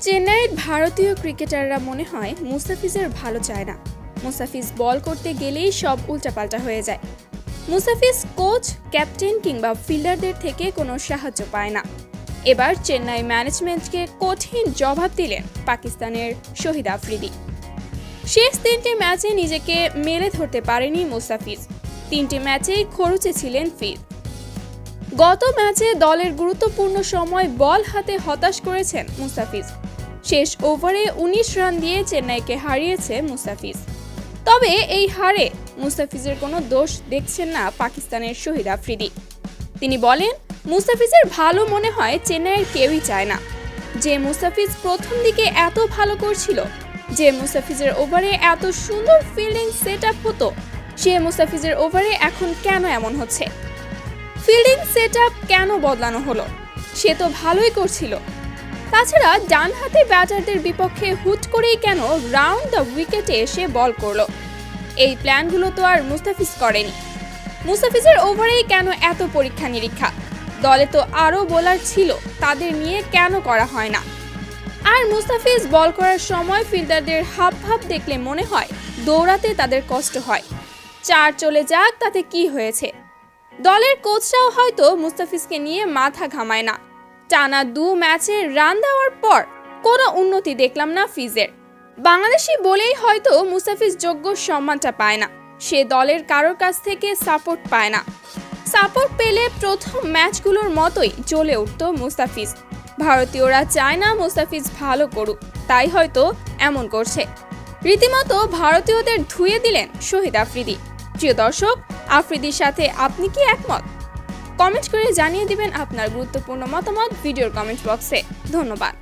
চেন্নাইয়ের ভারতীয় ক্রিকেটাররা মনে হয় মুস্তাফিজের ভালো চায় না। মুস্তাফিজ বল করতে গেলেই সব উল্টাপাল্টা হয়ে যায়। মুস্তাফিজ কোচ, ক্যাপ্টেন কিংবা ফিল্ডারদের থেকে কোনো সাহায্য পায় না। এবার চেন্নাই ম্যানেজমেন্টকে কঠিন জবাব দিলেন পাকিস্তানের শহীদ আফ্রিদি। শেষ 3টি ম্যাচে নিজেকে মেলে ধরতে পারেনি মুস্তাফিজ। 3টি ম্যাচেই খরুচে ছিলেন ফিদ। গত ম্যাচে দলের গুরুত্বপূর্ণ সময় বল হাতে হতাশ করেছেন মুস্তাফিজ। শেষ ওভারে 19 রান দিয়ে চেন্নাইকে হারিয়েছে মুস্তাফিজ। তবে এই হারে মুস্তাফিজের কোনো দোষ দেখছেন না পাকিস্তানের শহীদ আফ্রিদি। তিনি বলেন, মুস্তাফিজের ভালো মনে হয় চেন্নাইয়ের কেউই চায় না। যে মুস্তাফিজ প্রথম দিকে এত ভালো করছিল, যে মুস্তাফিজের ওভারে এত সুন্দর ফিল্ডিং সেটআপ হতো, সে মুস্তাফিজের ওভারে এখন কেন এমন হচ্ছে? ফিল্ডিং সেটআপ কেন বদলানো হলো? সে তো ভালোই করছিল। তাছাড়া ডান হাতে ব্যাটারদের বিপক্ষে হুট করেই কেন রাউন্ড দ্য উইকেটে এসে বল করলো? এই প্ল্যানগুলো তো আর মুস্তাফিজ করেনি। মুস্তাফিজের ওভারেই কেন এত পরীক্ষা নিরীক্ষা? দলে তো আরও বোলার ছিল, তাদের নিয়ে কেন করা হয় না? আর মুস্তাফিজ বল করার সময় ফিল্ডারদের হাবভাব দেখলে মনে হয় দৌড়াতে তাদের কষ্ট হয়। 4 চলে যাক, তাতে কি হয়েছে? দলের কোচরাও হয়তো মুস্তাফিজকে নিয়ে মাথা ঘামায় না। টানা 2 ম্যাচে রান দেওয়ার পর কোনো উন্নতি দেখলাম না ফিজের। বাংলাদেশি বলেই হয়তো মুস্তাফিজ যোগ্য সম্মানটা পায় না। সে দলের কারোর কাছ থেকে সাপোর্ট পায় না। সাপোর্ট পেলে প্রথম ম্যাচগুলোর মতোই জ্বলে উঠত মুস্তাফিজ। ভারতীয়রা চায় না মুস্তাফিজ ভালো করুক, তাই হয়তো এমন করছে। রীতিমতো ভারতীয়দের ধুয়ে দিলেন শহীদ আফ্রিদি। প্রিয় দর্শক, আফ্রিদির সাথে আপনি কি একমত? কমেন্ট করে জানিয়ে দিবেন আপনার গুরুত্বপূর্ণ মতামত ভিডিওর কমেন্ট বক্সে। ধন্যবাদ।